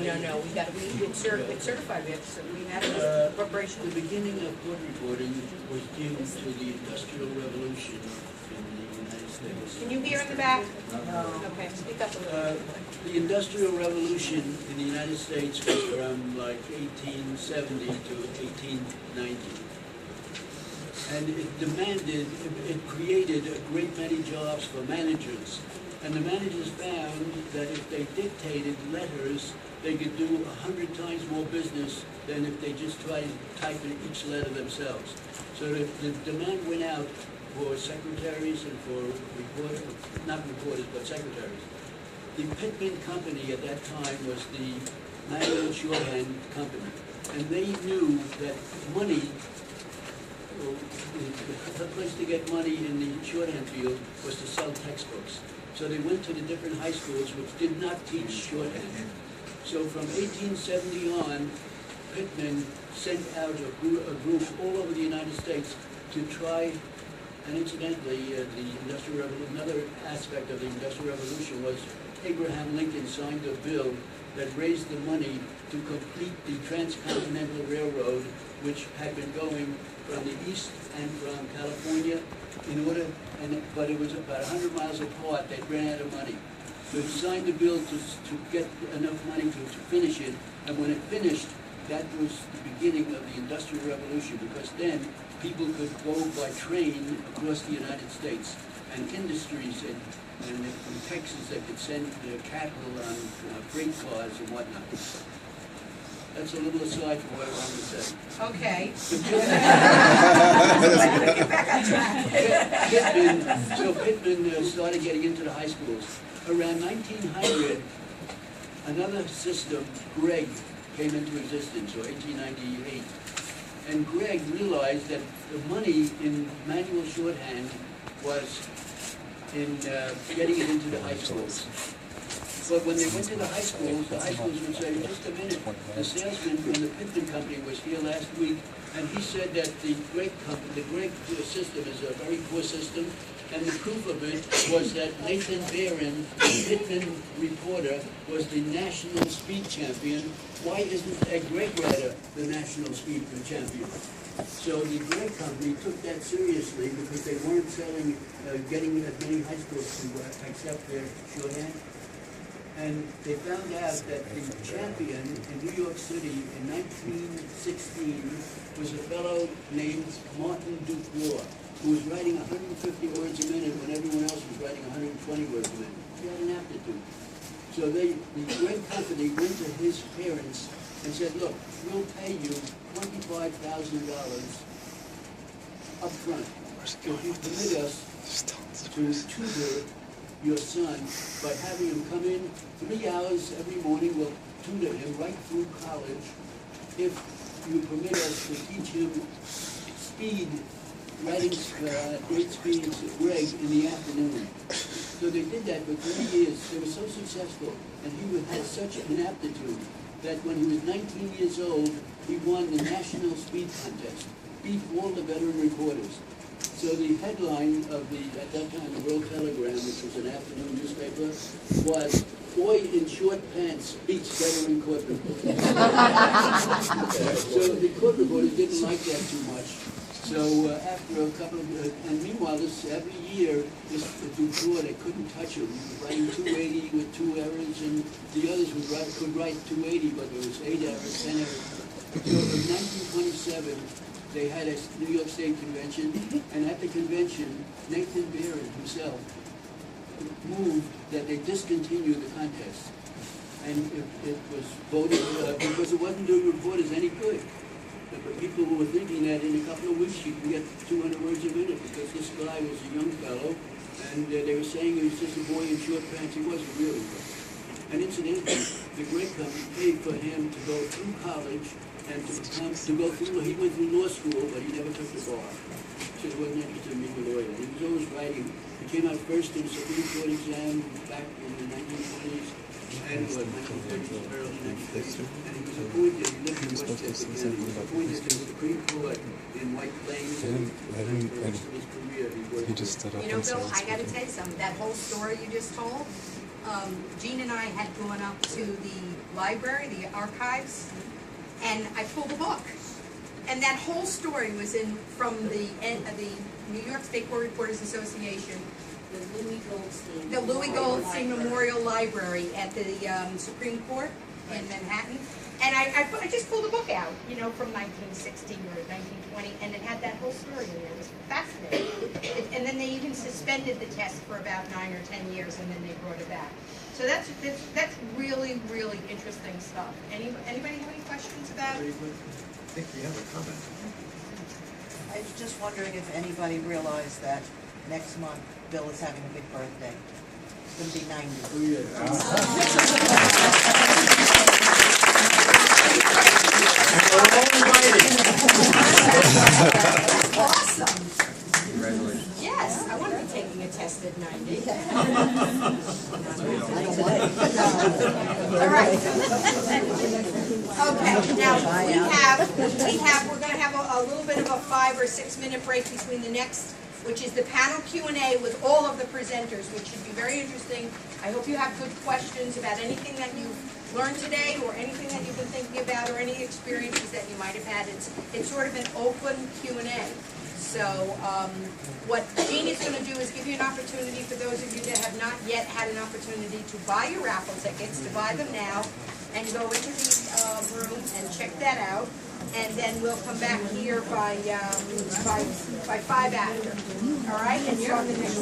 No. It's certified. We have preparation. The beginning of court reporting was due to the Industrial Revolution in the United States. Can you hear in the back? No. Okay, speak up a little. The Industrial Revolution in the United States was from like 1870 to 1890. And it created a great many jobs for managers. And the managers found that if they dictated letters, they could do 100 times more business than if they just tried to type in each letter themselves. So the demand went out for secretaries and for not reporters, but secretaries. The Pitman Company at that time was the manual shorthand company. And they knew that money, the place to get money in the shorthand field was to sell textbooks. So they went to the different high schools which did not teach shorthand. So from 1870 on, Pitman sent out a group all over the United States to try, and incidentally, another aspect of the Industrial Revolution was Abraham Lincoln signed a bill that raised the money to complete the Transcontinental Railroad, which had been going from the east and from California but it was about 100 miles apart. They ran out of money. So he signed the bill to get enough money to finish it, and when it finished, that was the beginning of the Industrial Revolution, because then people could go by train across the United States, and industries and from Texas they could send cattle on freight cars and whatnot. That's a little aside from what I wanted to say. Okay. Pitman started getting into the high schools. Around 1900, another system, Gregg, came into existence, or 1898. And Gregg realized that the money in manual shorthand was in getting it into the high schools. But when they went to the high schools would say, just a minute, the salesman from the Pitman Company was here last week, and he said that the Gregg system is a very poor system, and the proof of it was that Nathan Barron, the Pitman reporter, was the national speed champion. Why isn't Ed Gregg Rider the national speed champion? So the Gregg Company took that seriously because they weren't getting as many high schools to accept their shorthand. And they found out that the champion in New York City in 1916 was a fellow named Martin Duclos, who was writing 150 words a minute when everyone else was writing 120 words a minute. He had an aptitude. So the Gregg Company went to his parents and said, look, we'll pay you $25,000 up front if you permit us to tutor your son by having him come in 3 hours every morning. We'll tutor him right through college if you permit us to teach him speed, writing great speeds, Gregg, in the afternoon. So they did that for 3 years. They were so successful, and he had such an aptitude that when he was 19 years old, he won the National Speed Contest, beat all the veteran reporters. So the headline of at that time, the World Telegram, which was an afternoon newspaper, was, "Boy in short pants beats veteran court reporter." So the court reporters didn't like that too much. So after a couple of, and meanwhile, every year, this Duclos, they couldn't touch him. He was writing 280 with 2 errors, and the others could write 280, but there was 8 errors, 10 errors. So in 1927, they had a New York State convention, and at the convention, Nathan Barron himself moved that they discontinue the contest. And it was voted, because it wasn't doing reporters any good. But people were thinking that in a couple of weeks you can get 200 words a minute, because this guy was a young fellow, and they were saying he was just a boy in short pants. He wasn't really. And incidentally, the Gregg Company paid for him to go through college and to go through, he went through law school, but he never took the bar. So he wasn't interested in being a lawyer. He was always writing. He came out first in the Supreme Court exam back in the 1920s, and 1930s, early 1930s. And he was appointed, he lived in Westchester, and he was appointed to the Supreme Court in White Plains, and for the rest of his career he worked. He just stood up You know, and Bill, started I got to speaking. tell you something. That whole story you just told, Jean and I had gone up to the library, the archives, and I pulled a book. And that whole story was from the New York State Court Reporters Association, the Louis Goldstein Memorial Library at the Supreme Court in Manhattan. And I just pulled a book out, you know, from 1916 or 1920, and it had that whole story in there. It was fascinating. And then they even suspended the test for about 9 or 10 years, and then they brought it back. So that's really, really interesting stuff. Anybody have any questions about it? I think we have a comment. I was just wondering if anybody realized that next month Bill is having a big birthday. It's going to be 90. Oh, yeah. Awesome. Congratulations. Yes, I want to be taking a test at 90. All right. Okay, now we're going to have a little bit of a 5 or 6 minute break between the next, which is the panel Q&A with all of the presenters, which should be very interesting. I hope you have good questions about anything that you've learned today or anything that you've been thinking about or any experiences that you might have had. It's sort of an open Q&A. So what Jean is going to do is give you an opportunity for those of you that have not yet had an opportunity to buy your raffle tickets, to buy them now and go into the room and check that out. And then we'll come back here by 5 after. All right? And start the next